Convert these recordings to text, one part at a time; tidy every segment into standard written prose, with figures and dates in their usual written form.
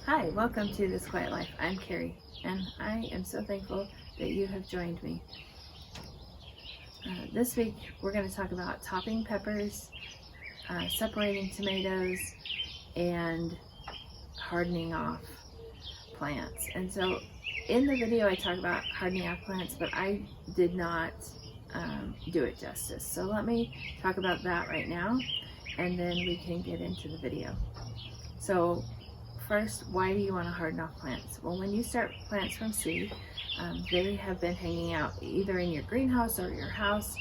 Hi, welcome to This Quiet Life. I'm Carrie, and I am so thankful that you have joined me. This week, we're going to talk about topping peppers, separating tomatoes, and hardening off plants. And so, in the video, I talk about hardening off plants, but I did not do it justice. So let me talk about that right now, and then we can get into the video. So, first, why do you want to harden off plants? Well, when you start plants from seed, they have been hanging out either in your greenhouse or your house,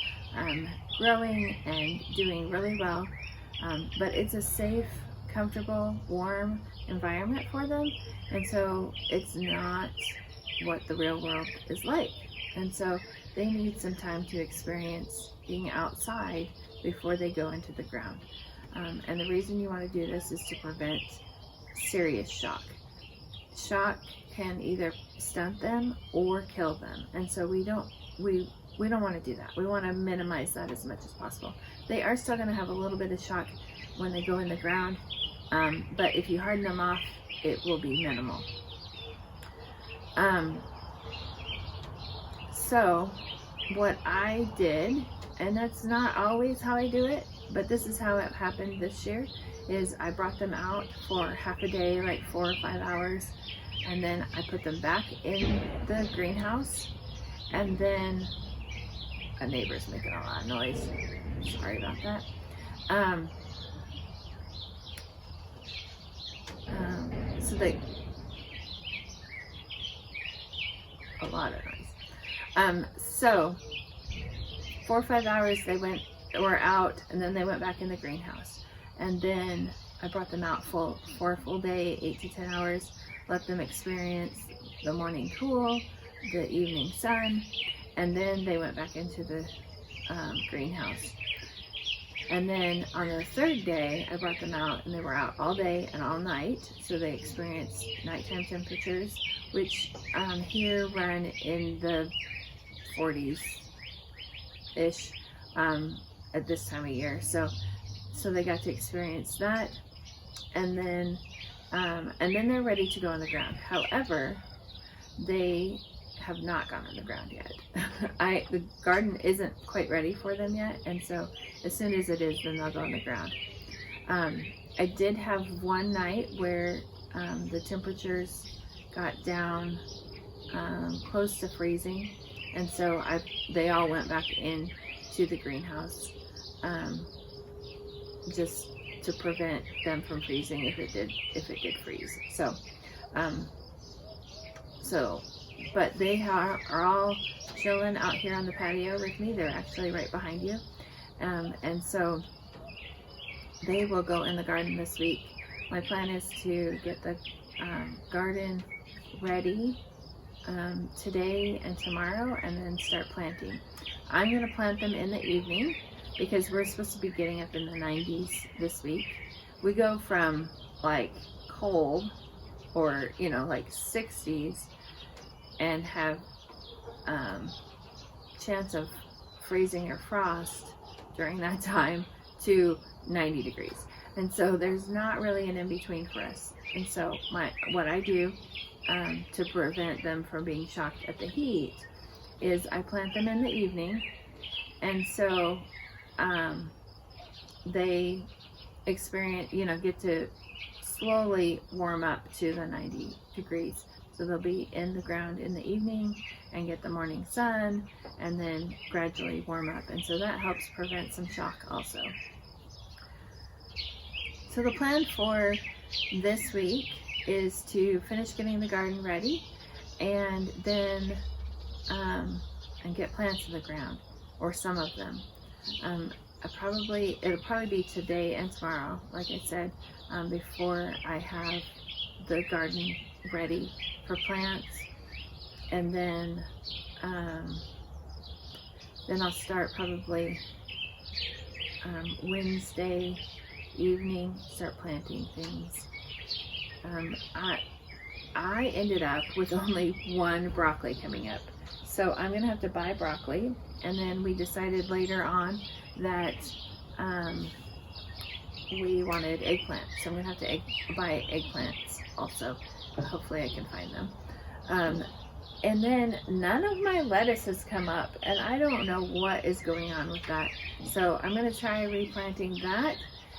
growing and doing really well. But it's a safe, comfortable, warm environment for them. And so it's not what the real world is like. And so they need some time to experience being outside before they go into the ground. And the reason you want to do this is to prevent serious shock. Shock can either stunt them or kill them, and so we don't want to do that. We want to minimize that as much as possible. They are still going to have a little bit of shock when they go in the ground, but if you harden them off, it will be minimal. So what I did, and that's not always how I do it, but this is how it happened this year, is I brought them out for half a day, like 4 or 5 hours, and then I put them back in the greenhouse, and then a neighbor's making a lot of noise. Sorry about that. So they, a lot of noise. So 4 or 5 hours they were out, and then they went back in the greenhouse. And then I brought them out for a full day, 8 to 10 hours, let them experience the morning cool, the evening sun, and then they went back into the greenhouse. And then on the third day, I brought them out, and they were out all day and all night, so they experienced nighttime temperatures, which here run in the 40s-ish at this time of year. So they got to experience that, and then they're ready to go on the ground. However, they have not gone on the ground yet. The garden isn't quite ready for them yet, and so as soon as it is, then they'll go on the ground. I did have one night where the temperatures got down close to freezing, and so they all went back into the greenhouse. Just to prevent them from freezing if it did freeze. But they are all chilling out here on the patio with me. They're actually right behind you, and so they will go in the garden this week. My plan is to get the garden ready today and tomorrow, and then start planting. I'm going to plant them in the evening, because we're supposed to be getting up in the 90s this week. We go from like cold or like 60s and have chance of freezing or frost during that time to 90 degrees. And so there's not really an in-between for us. And so what I do to prevent them from being shocked at the heat is I plant them in the evening, and so they experience, get to slowly warm up to the 90 degrees. So they'll be in the ground in the evening and get the morning sun, and then gradually warm up. And so that helps prevent some shock also. So the plan for this week is to finish getting the garden ready, and then and get plants in the ground, or some of them. It'll probably be today and tomorrow, like I said, before I have the garden ready for plants. And then I'll start probably Wednesday evening, start planting things. I ended up with only one broccoli coming up, so I'm gonna have to buy broccoli. And then we decided later on that we wanted eggplant, so I'm gonna have to buy eggplants also. Hopefully I can find them. And then none of my lettuce has come up, and I don't know what is going on with that. So I'm gonna try replanting that,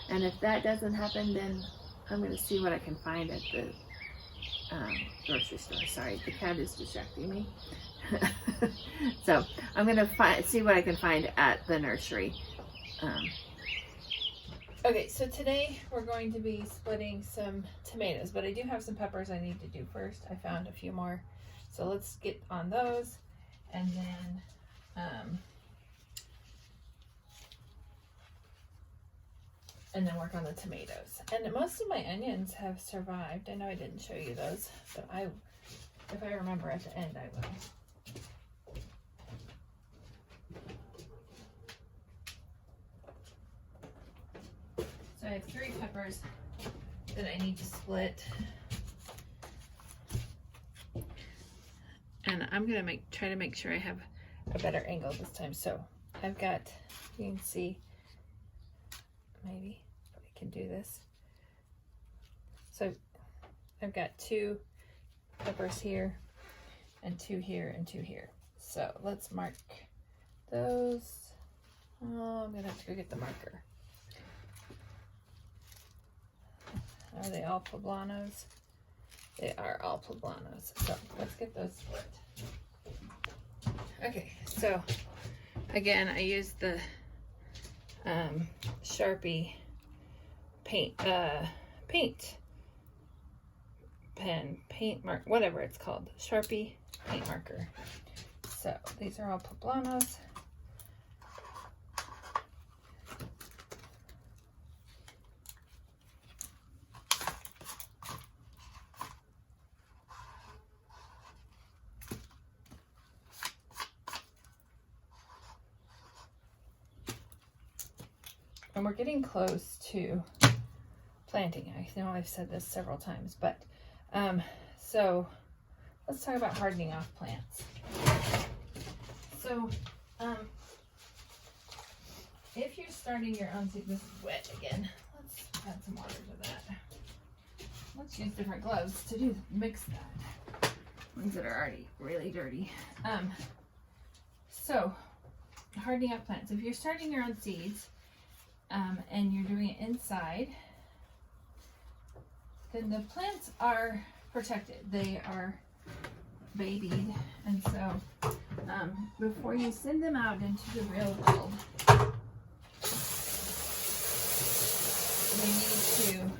and if that doesn't happen, then I'm gonna see what I can find at the grocery store. Sorry, the cat is distracting me. So I'm gonna see what I can find at the nursery. Okay, so today we're going to be splitting some tomatoes, but I do have some peppers I need to do first. I found a few more. So let's get on those, and then work on the tomatoes. And most of my onions have survived. I know I didn't show you those, but if I remember at the end, I will. So I have 3 peppers that I need to split. And I'm gonna try to make sure I have a better angle this time. So I've got, you can see, maybe if I can do this. So I've got 2 peppers here, and 2 here, and 2 here. So let's mark those. Oh, I'm gonna have to go get the marker. Are they all poblanos? They are all poblanos. So let's get those split. Okay, so again, I used the Sharpie paint mark, whatever it's called, Sharpie paint marker. So these are all poblanos. And we're getting close to planting. I know I've said this several times, but so let's talk about hardening off plants. So if you're starting your own seed, this is wet again. Let's add some water to that. Let's use different gloves to mix that. Ones that are already really dirty. So hardening off plants. If you're starting your own seeds, and you're doing it inside, then the plants are protected. They are babied, and so before you send them out into the real world, we need to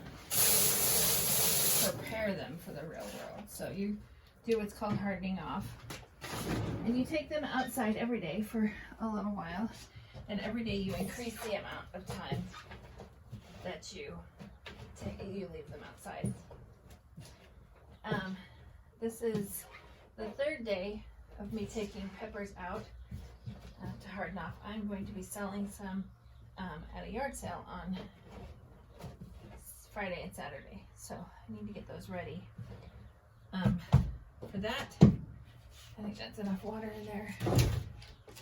prepare them for the real world. So you do what's called hardening off, and you take them outside every day for a little while. And every day you increase the amount of time that you leave them outside. This is the 3rd day of me taking peppers out to harden off. I'm going to be selling some at a yard sale on Friday and Saturday. So I need to get those ready. For that, I think that's enough water in there.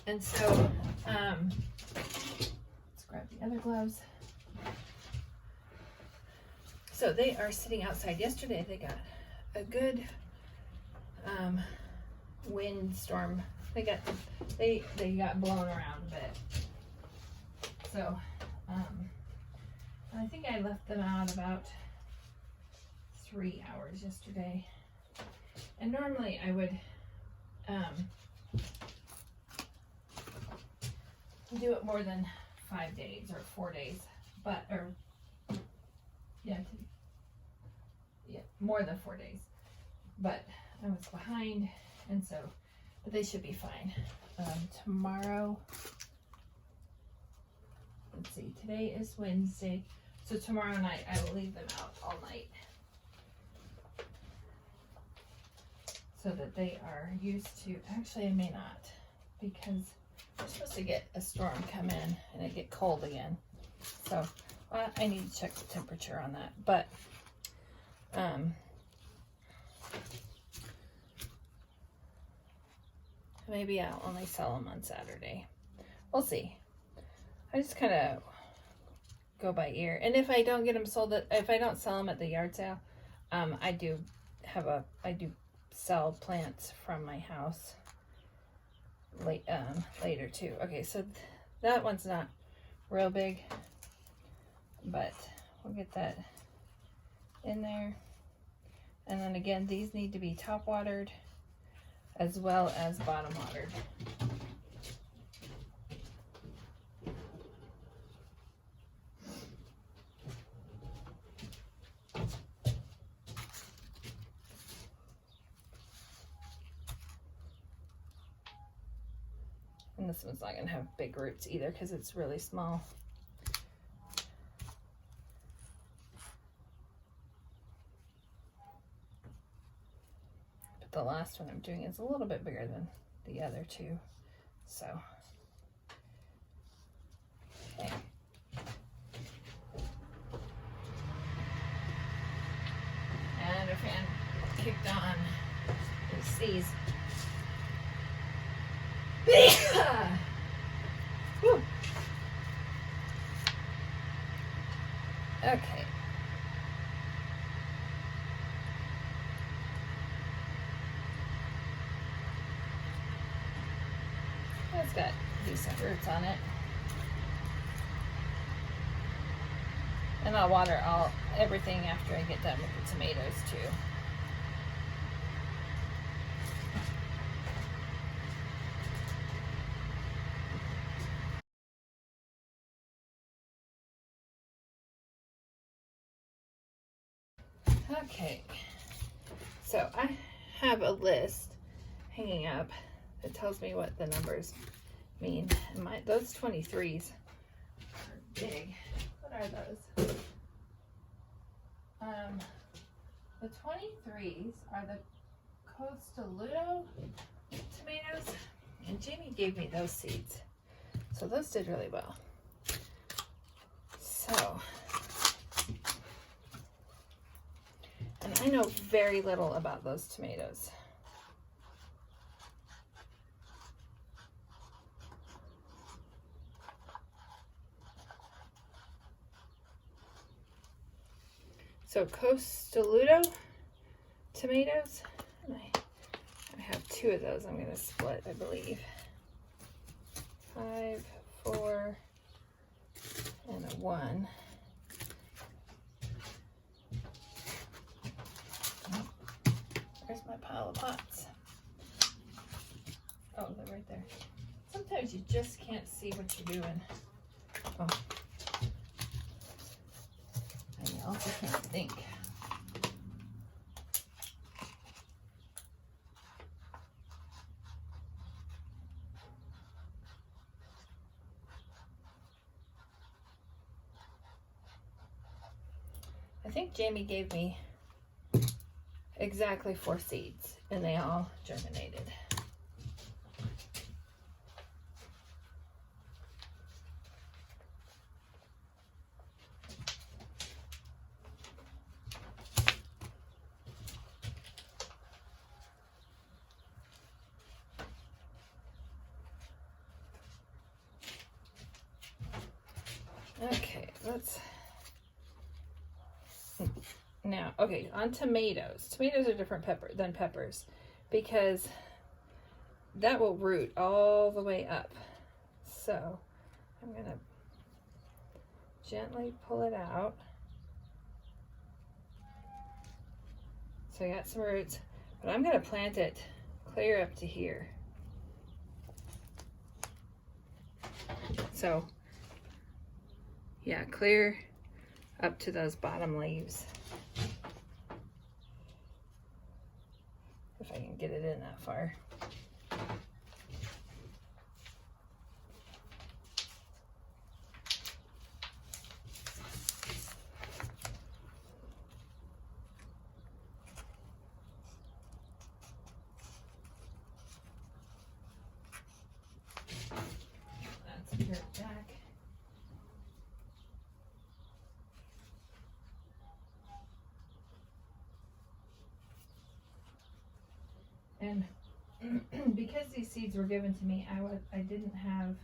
And so, let's grab the other gloves. So they are sitting outside. Yesterday they got a good windstorm. They got blown around a bit. So I think I left them out about 3 hours yesterday. And normally I would do it more than 5 days or 4 days, but more than 4 days. But I was behind, and so, but they should be fine. Tomorrow, let's see, today is Wednesday, so tomorrow night I will leave them out all night so that they are used to. Actually, I may not, because we're supposed to get a storm come in and it get cold again. So I need to check the temperature on that. But maybe I'll only sell them on Saturday. We'll see. I just kind of go by ear. And if I don't get them sold, if I don't sell them at the yard sale, I do sell plants from my house later too. Okay, so that one's not real big, but we'll get that in there. And then again, these need to be top watered as well as bottom watered. And this one's not going to have big roots either because it's really small. But the last one I'm doing is a little bit bigger than the other two. So, okay. And our fan kicked on. It sees. Okay. It's got decent roots on it. And I'll water everything after I get done with the tomatoes too. Okay, so I have a list hanging up that tells me what the numbers mean. And those 23s are big. What are those? The 23s are the Costaludo tomatoes, and Jamie gave me those seeds. So those did really well. So, and I know very little about those tomatoes. So Costaludo tomatoes, and I have 2 of those I'm going to split, I believe. 5, 4, and a 1. There's my pile of pots. Oh, they're right there. Sometimes you just can't see what you're doing. Oh. And you also can't think. I think Jamie gave me exactly 4 seeds, and they all germinated. Okay, now, okay, on tomatoes. Tomatoes are different than peppers because that will root all the way up. So I'm going to gently pull it out. So I got some roots, but I'm going to plant it clear up to here. So yeah, clear up to those bottom leaves. If I can get it in that far. That's dirt back. And because these seeds were given to me, I didn't have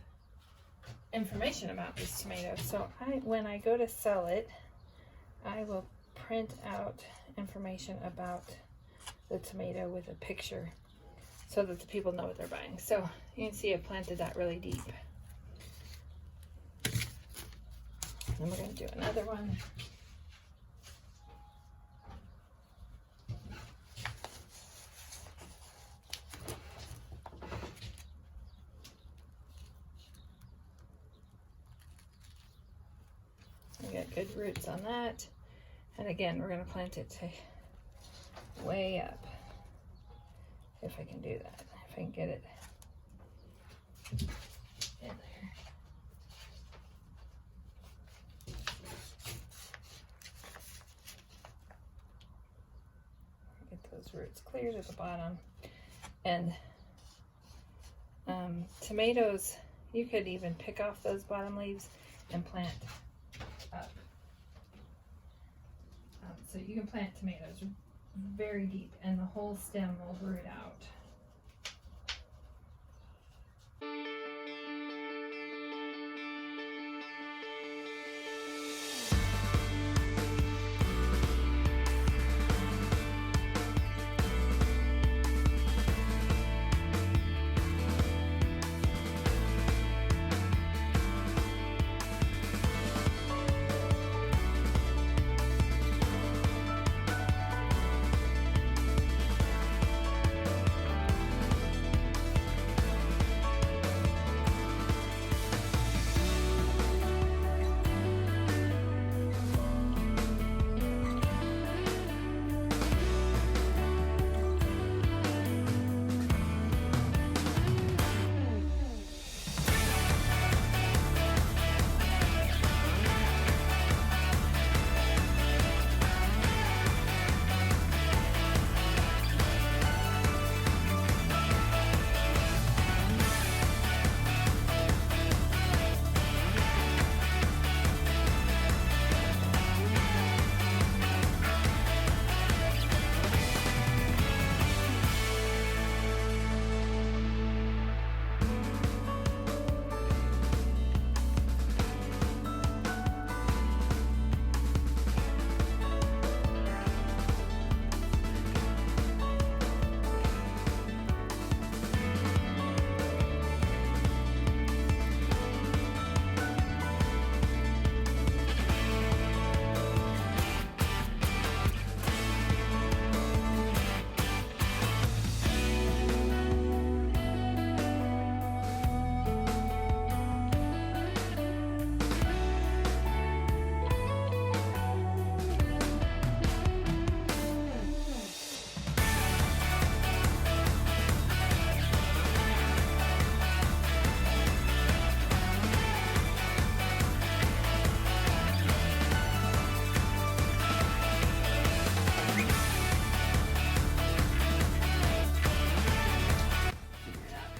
information about this tomato. So when I go to sell it, I will print out information about the tomato with a picture so that the people know what they're buying. So you can see I planted that really deep. And we're going to do another one. We got good roots on that. And again, we're going to plant it to way up. If I can do that. If I can get it in there. Get those roots cleared at the bottom. And tomatoes, you could even pick off those bottom leaves and plant up. So you can plant tomatoes very deep and the whole stem will root out.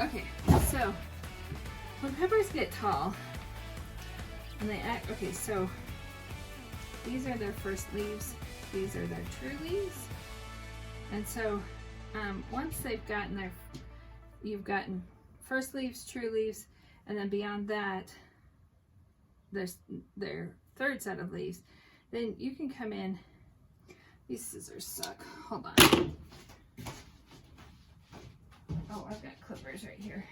Okay, so when peppers get tall and they act, okay, so these are their first leaves, these are their true leaves, and so once they've gotten you've gotten first leaves, true leaves, and then beyond that there's their third set of leaves, then you can come in. These scissors suck, hold on. Oh, I've got clippers right here.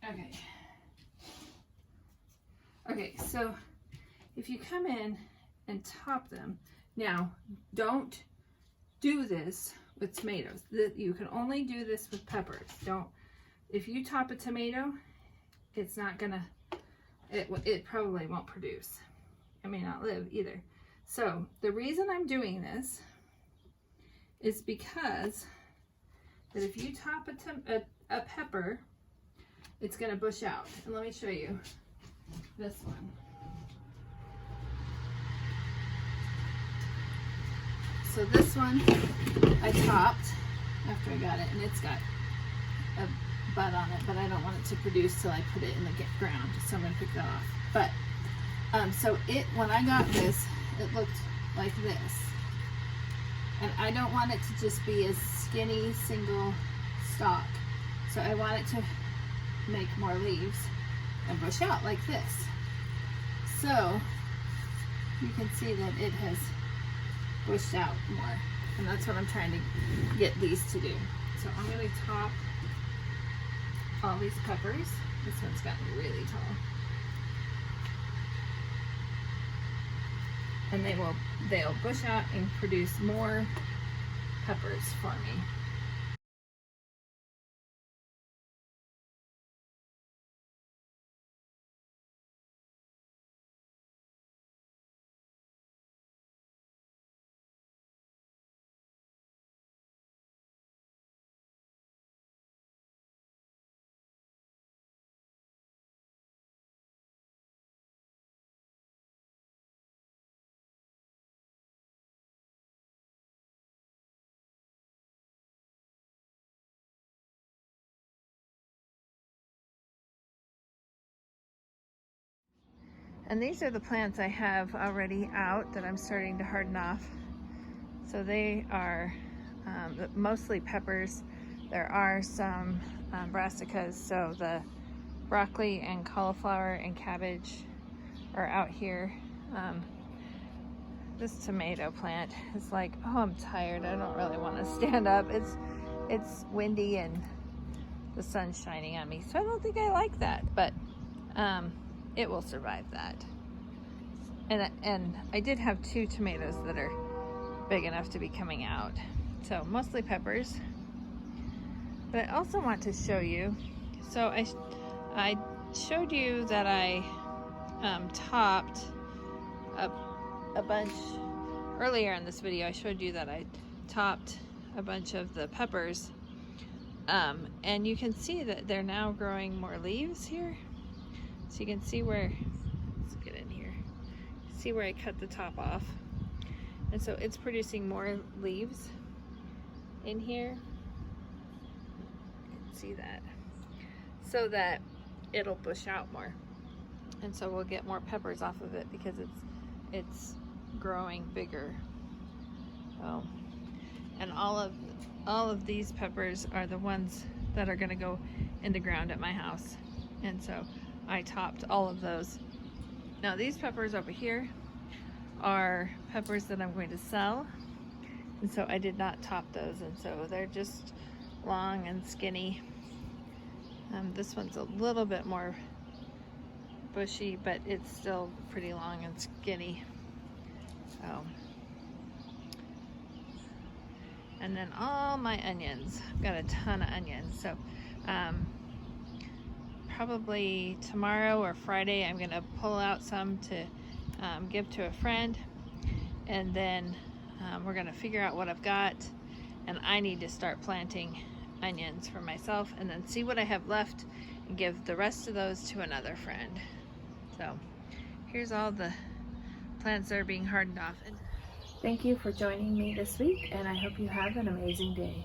Okay. Okay, so if you come in and top them, now don't do this with tomatoes. You can only do this with peppers. Don't, if you top a tomato, it's not gonna, it probably won't produce. It may not live either. So the reason I'm doing this is because that if you top a pepper, it's going to bush out. And let me show you this one. So this one I topped after I got it, and it's got a bud on it, but I don't want it to produce till I put it in the ground, so I'm going to pick that off. But so when I got this, it looked like this. And I don't want it to just be a skinny single stalk. So I want it to make more leaves and bush out like this. So you can see that it has bushed out more, and that's what I'm trying to get these to do. So I'm going to top all these peppers. This one's gotten really tall. And they'll bush out and produce more peppers for me. And these are the plants I have already out that I'm starting to harden off. So they are mostly peppers. There are some brassicas, so the broccoli and cauliflower and cabbage are out here. This tomato plant is like, oh, I'm tired. I don't really want to stand up. It's windy and the sun's shining on me, so I don't think I like that, but it will survive that. And I did have 2 tomatoes that are big enough to be coming out. So mostly peppers. But I also want to show you, so I showed you that I topped a bunch earlier in this video. I showed you that I topped a bunch of the peppers, and you can see that they're now growing more leaves here. So you can see where, let's get in here, see where I cut the top off. And so it's producing more leaves in here. You can see that. So that it'll bush out more. And so we'll get more peppers off of it because it's growing bigger. Oh. And all of these peppers are the ones that are gonna go in the ground at my house. And so I topped all of those. Now these peppers over here are peppers that I'm going to sell, and so I did not top those, and so they're just long and skinny. This one's a little bit more bushy, but it's still pretty long and skinny. So, and then all my onions. I've got a ton of onions, so probably tomorrow or Friday I'm gonna pull out some to give to a friend, and then we're gonna figure out what I've got, and I need to start planting onions for myself and then see what I have left and give the rest of those to another friend. So here's all the plants that are being hardened off. Thank you for joining me this week, and I hope you have an amazing day.